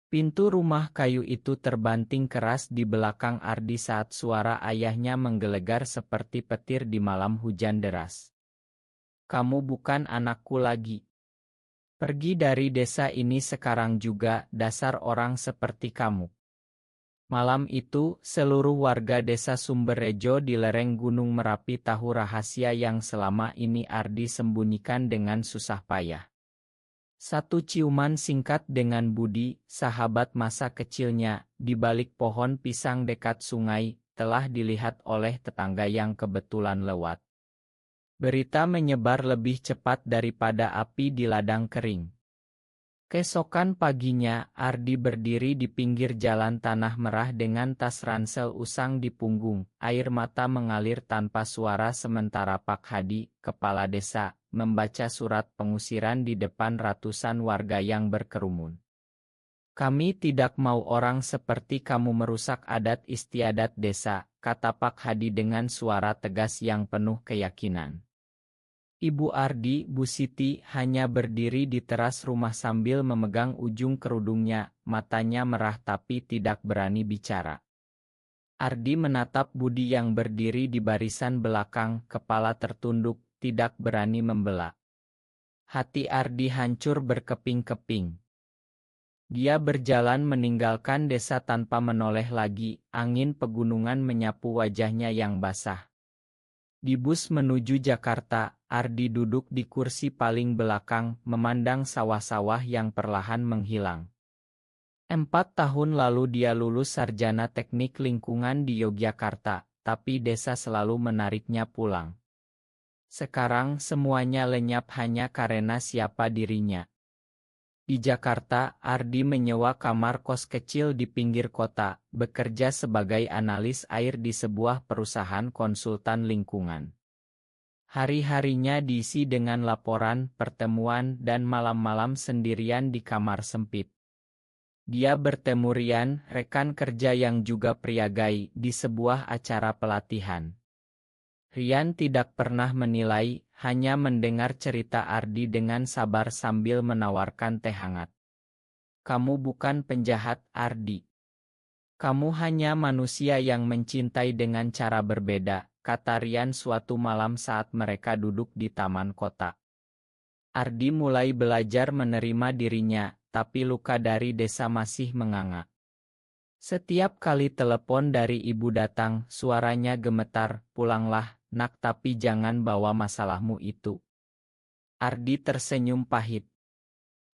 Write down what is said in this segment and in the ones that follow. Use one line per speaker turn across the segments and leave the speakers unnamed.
Pintu rumah kayu itu terbanting keras di belakang Ardi saat suara ayahnya menggelegar seperti petir di malam hujan deras. "Kamu bukan anakku lagi. Pergi dari desa ini sekarang juga, dasar orang seperti kamu." Malam itu, seluruh warga desa Sumberrejo di lereng Gunung Merapi tahu rahasia yang selama ini Ardi sembunyikan dengan susah payah. Satu ciuman singkat dengan Budi, sahabat masa kecilnya, di balik pohon pisang dekat sungai, telah dilihat oleh tetangga yang kebetulan lewat. Berita menyebar lebih cepat daripada api di ladang kering. Keesokan paginya, Ardi berdiri di pinggir jalan tanah merah dengan tas ransel usang di punggung, air mata mengalir tanpa suara sementara Pak Hadi, kepala desa, membaca surat pengusiran di depan ratusan warga yang berkerumun. "Kami tidak mau orang seperti kamu merusak adat istiadat desa," kata Pak Hadi dengan suara tegas yang penuh keyakinan. Ibu Ardi, Bu Siti, hanya berdiri di teras rumah sambil memegang ujung kerudungnya, matanya merah tapi tidak berani bicara. Ardi menatap Budi yang berdiri di barisan belakang, kepala tertunduk, tidak berani membela. Hati Ardi hancur berkeping-keping. Dia berjalan meninggalkan desa tanpa menoleh lagi, angin pegunungan menyapu wajahnya yang basah. Di bus menuju Jakarta, Ardi duduk di kursi paling belakang, memandang sawah-sawah yang perlahan menghilang. 4 tahun lalu dia lulus sarjana teknik lingkungan di Yogyakarta, tapi desa selalu menariknya pulang. Sekarang semuanya lenyap hanya karena siapa dirinya. Di Jakarta, Ardi menyewa kamar kos kecil di pinggir kota, bekerja sebagai analis air di sebuah perusahaan konsultan lingkungan. Hari-harinya diisi dengan laporan, pertemuan, dan malam-malam sendirian di kamar sempit. Dia bertemu Rian, rekan kerja yang juga priagai, di sebuah acara pelatihan. Rian tidak pernah menilai, hanya mendengar cerita Ardi dengan sabar sambil menawarkan teh hangat. "Kamu bukan penjahat, Ardi. Kamu hanya manusia yang mencintai dengan cara berbeda," kata Rian suatu malam saat mereka duduk di taman kota. Ardi mulai belajar menerima dirinya, tapi luka dari desa masih menganga. Setiap kali telepon dari ibu datang, suaranya gemetar, "Pulanglah, nak, tapi jangan bawa masalahmu itu." Ardi tersenyum pahit.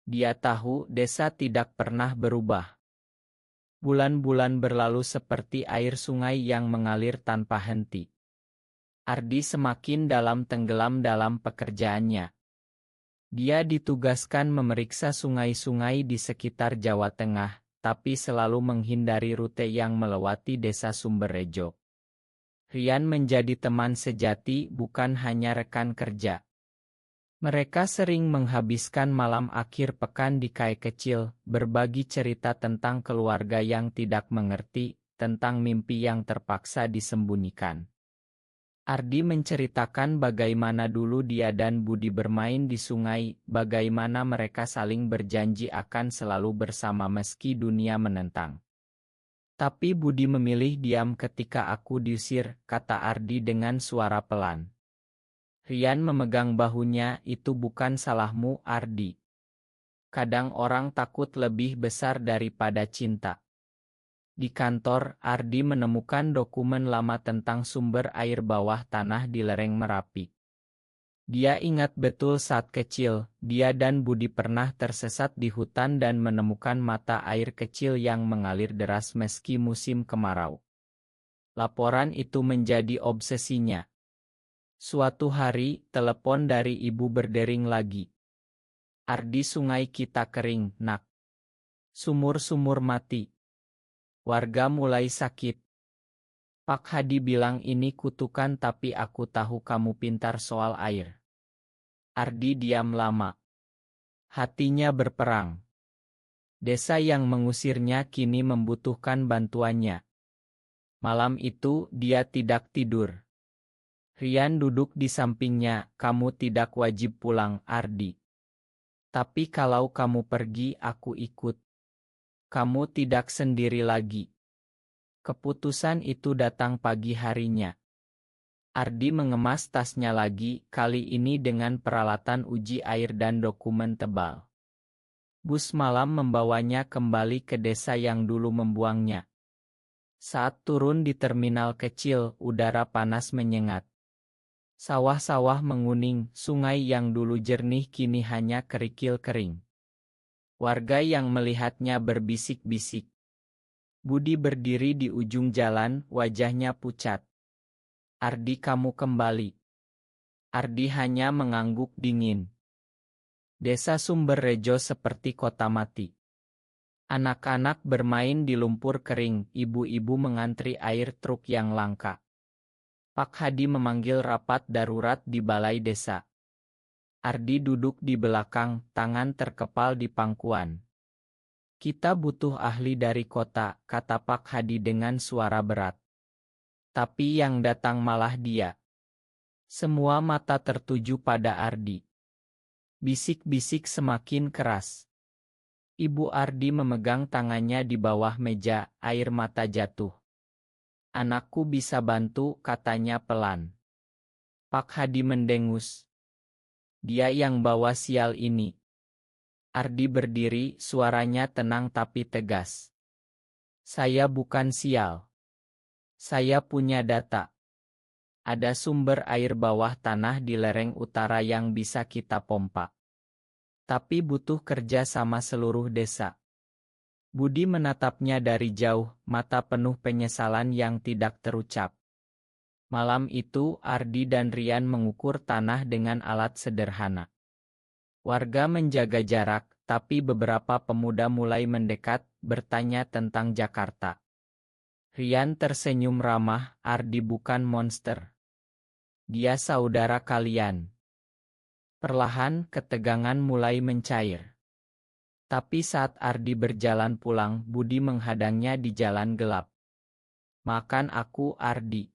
Dia tahu desa tidak pernah berubah. Bulan-bulan berlalu seperti air sungai yang mengalir tanpa henti. Ardi semakin tenggelam dalam pekerjaannya. Dia ditugaskan memeriksa sungai-sungai di sekitar Jawa Tengah, tapi selalu menghindari rute yang melewati desa Sumberrejo. Rian menjadi teman sejati, bukan hanya rekan kerja. Mereka sering menghabiskan malam akhir pekan di kai kecil, berbagi cerita tentang keluarga yang tidak mengerti, tentang mimpi yang terpaksa disembunyikan. Ardi menceritakan bagaimana dulu dia dan Budi bermain di sungai, bagaimana mereka saling berjanji akan selalu bersama meski dunia menentang. "Tapi Budi memilih diam ketika aku diusir," kata Ardi dengan suara pelan. Rian memegang bahunya. "Itu bukan salahmu, Ardi. Kadang orang takut lebih besar daripada cinta." Di kantor, Ardi menemukan dokumen lama tentang sumber air bawah tanah di lereng Merapi. Dia ingat betul saat kecil, dia dan Budi pernah tersesat di hutan dan menemukan mata air kecil yang mengalir deras meski musim kemarau. Laporan itu menjadi obsesinya. Suatu hari, telepon dari ibu berdering lagi. "Ardi, sungai kita kering, nak. Sumur-sumur mati. Warga mulai sakit. Pak Hadi bilang ini kutukan tapi aku tahu kamu pintar soal air." Ardi diam lama. Hatinya berperang. Desa yang mengusirnya kini membutuhkan bantuannya. Malam itu, dia tidak tidur. Rian duduk di sampingnya. "Kamu tidak wajib pulang, Ardi. Tapi kalau kamu pergi, aku ikut." Kamu tidak sendiri lagi. Keputusan itu datang pagi harinya. Ardi mengemas tasnya lagi, kali ini dengan peralatan uji air dan dokumen tebal. Bus malam membawanya kembali ke desa yang dulu membuangnya. Saat turun di terminal kecil, udara panas menyengat. Sawah-sawah menguning, sungai yang dulu jernih kini hanya kerikil kering. Warga yang melihatnya berbisik-bisik. Budi berdiri di ujung jalan, wajahnya pucat. Ardi, kamu kembali. Ardi hanya mengangguk dingin. Desa Sumberrejo seperti kota mati. Anak-anak bermain di lumpur kering, ibu-ibu mengantri air truk yang langka. Pak Hadi memanggil rapat darurat di balai desa. Ardi duduk di belakang, tangan terkepal di pangkuan. Kita butuh ahli dari kota, kata Pak Hadi dengan suara berat. Tapi yang datang malah dia. Semua mata tertuju pada Ardi. Bisik-bisik semakin keras. Ibu Ardi memegang tangannya di bawah meja, air mata jatuh. Anakku bisa bantu, katanya pelan. Pak Hadi mendengus. Dia yang bawa sial ini. Ardi berdiri, suaranya tenang tapi tegas. Saya bukan sial. Saya punya data. Ada sumber air bawah tanah di lereng utara yang bisa kita pompa. Tapi butuh kerja sama seluruh desa. Budi menatapnya dari jauh, mata penuh penyesalan yang tidak terucap. Malam itu, Ardi dan Rian mengukur tanah dengan alat sederhana. Warga menjaga jarak, tapi beberapa pemuda mulai mendekat, bertanya tentang Jakarta. Rian tersenyum ramah, Ardi bukan monster. Dia saudara kalian. Perlahan, ketegangan mulai mencair. Tapi saat Ardi berjalan pulang, Budi menghadangnya di jalan gelap. Makan aku, Ardi.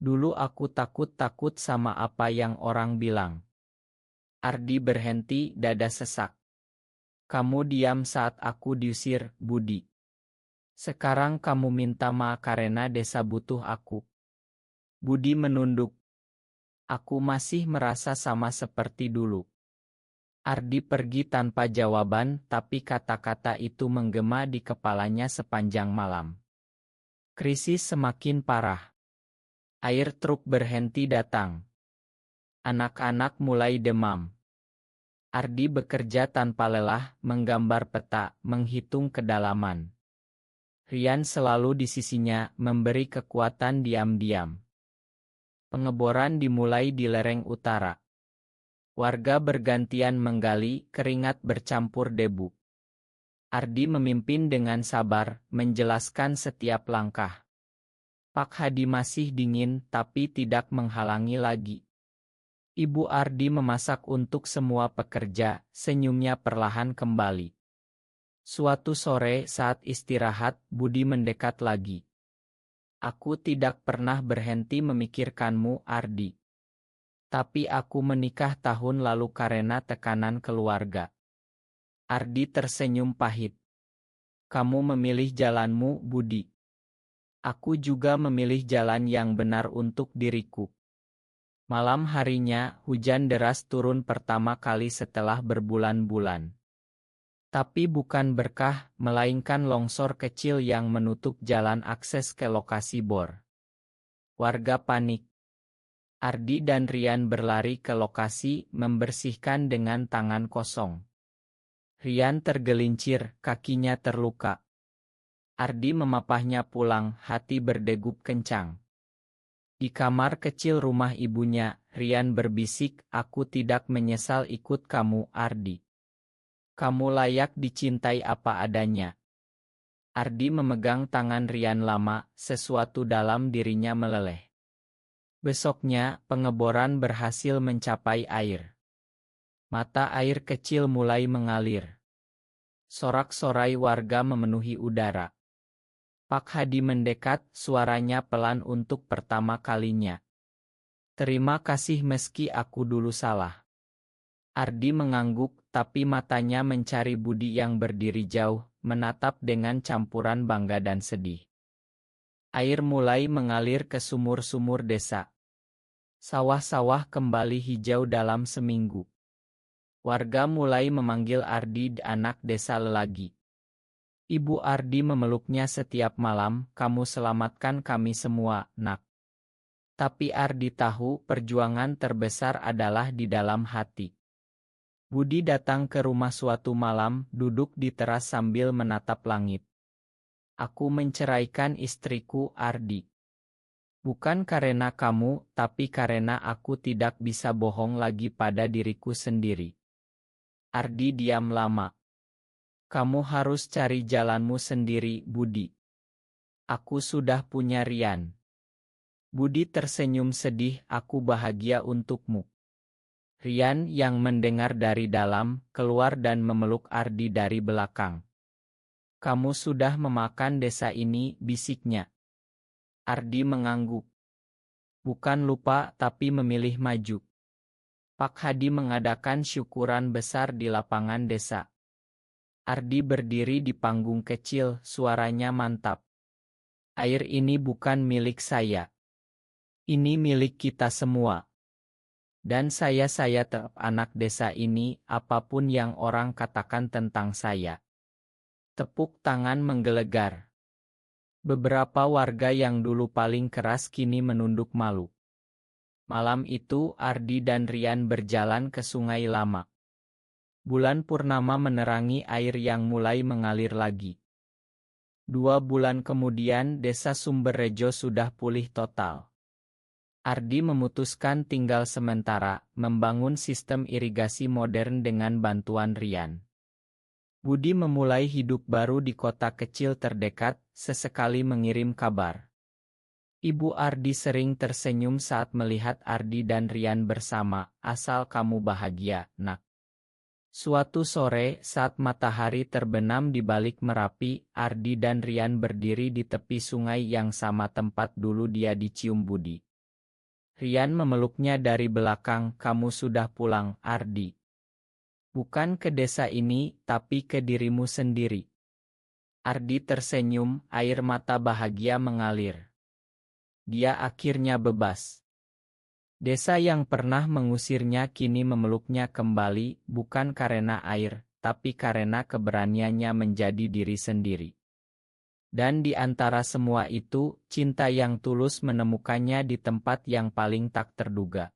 Dulu aku takut-takut sama apa yang orang bilang. Ardi berhenti, dada sesak. Kamu diam saat aku diusir, Budi. Sekarang kamu minta maaf karena desa butuh aku. Budi menunduk. Aku masih merasa sama seperti dulu. Ardi pergi tanpa jawaban, tapi kata-kata itu menggema di kepalanya sepanjang malam. Krisis semakin parah. Air truk berhenti datang. Anak-anak mulai demam. Ardi bekerja tanpa lelah, menggambar peta, menghitung kedalaman. Rian selalu di sisinya, memberi kekuatan diam-diam. Pengeboran dimulai di lereng utara. Warga bergantian menggali, keringat bercampur debu. Ardi memimpin dengan sabar, menjelaskan setiap langkah. Pak Hadi masih dingin, tapi tidak menghalangi lagi. Ibu Ardi memasak untuk semua pekerja, senyumnya perlahan kembali. Suatu sore saat istirahat, Budi mendekat lagi. Aku tidak pernah berhenti memikirkanmu, Ardi. Tapi aku menikah tahun lalu karena tekanan keluarga. Ardi tersenyum pahit. Kamu memilih jalanmu, Budi. Aku juga memilih jalan yang benar untuk diriku. Malam harinya, hujan deras turun pertama kali setelah berbulan-bulan. Tapi bukan berkah, melainkan longsor kecil yang menutup jalan akses ke lokasi bor. Warga panik. Ardi dan Rian berlari ke lokasi, membersihkan dengan tangan kosong. Rian tergelincir, kakinya terluka. Ardi memapahnya pulang, hati berdegup kencang. Di kamar kecil rumah ibunya, Rian berbisik, aku tidak menyesal ikut kamu, Ardi. Kamu layak dicintai apa adanya. Ardi memegang tangan Rian lama, sesuatu dalam dirinya meleleh. Besoknya, pengeboran berhasil mencapai air. Mata air kecil mulai mengalir. Sorak-sorai warga memenuhi udara. Pak Hadi mendekat, suaranya pelan untuk pertama kalinya. Terima kasih meski aku dulu salah. Ardi mengangguk, tapi matanya mencari Budi yang berdiri jauh, menatap dengan campuran bangga dan sedih. Air mulai mengalir ke sumur-sumur desa. Sawah-sawah kembali hijau dalam seminggu. Warga mulai memanggil Ardi anak desa lelagi. Ibu Ardi memeluknya setiap malam, "Kamu selamatkan kami semua, nak." Tapi Ardi tahu perjuangan terbesar adalah di dalam hati. Budi datang ke rumah suatu malam, duduk di teras sambil menatap langit. "Aku menceraikan istriku, Ardi. Bukan karena kamu, tapi karena aku tidak bisa bohong lagi pada diriku sendiri." Ardi diam lama. "Kamu harus cari jalanmu sendiri, Budi. Aku sudah punya Rian." Budi tersenyum sedih, "Aku bahagia untukmu." Rian yang mendengar dari dalam, keluar dan memeluk Ardi dari belakang. "Kamu sudah memakan desa ini," bisiknya. Ardi mengangguk. "Bukan lupa, tapi memilih maju." Pak Hadi mengadakan syukuran besar di lapangan desa. Ardi berdiri di panggung kecil, suaranya mantap. "Air ini bukan milik saya. Ini milik kita semua. Dan saya tetap anak desa ini, apapun yang orang katakan tentang saya." Tepuk tangan menggelegar. Beberapa warga yang dulu paling keras kini menunduk malu. Malam itu Ardi dan Rian berjalan ke Sungai Lama. Bulan purnama menerangi air yang mulai mengalir lagi. 2 bulan kemudian desa Sumberrejo sudah pulih total. Ardi memutuskan tinggal sementara, membangun sistem irigasi modern dengan bantuan Rian. Budi memulai hidup baru di kota kecil terdekat, sesekali mengirim kabar. Ibu Ardi sering tersenyum saat melihat Ardi dan Rian bersama, "Asal kamu bahagia, nak." Suatu sore, saat matahari terbenam di balik Merapi, Ardi dan Rian berdiri di tepi sungai yang sama tempat dulu dia dicium Budi. Rian memeluknya dari belakang, "Kamu sudah pulang, Ardi. Bukan ke desa ini, tapi ke dirimu sendiri." Ardi tersenyum, air mata bahagia mengalir. Dia akhirnya bebas. Desa yang pernah mengusirnya kini memeluknya kembali, bukan karena air, tapi karena keberaniannya menjadi diri sendiri. Dan di antara semua itu, cinta yang tulus menemukannya di tempat yang paling tak terduga.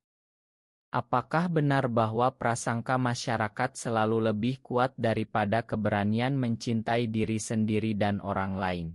Apakah benar bahwa prasangka masyarakat selalu lebih kuat daripada keberanian mencintai diri sendiri dan orang lain?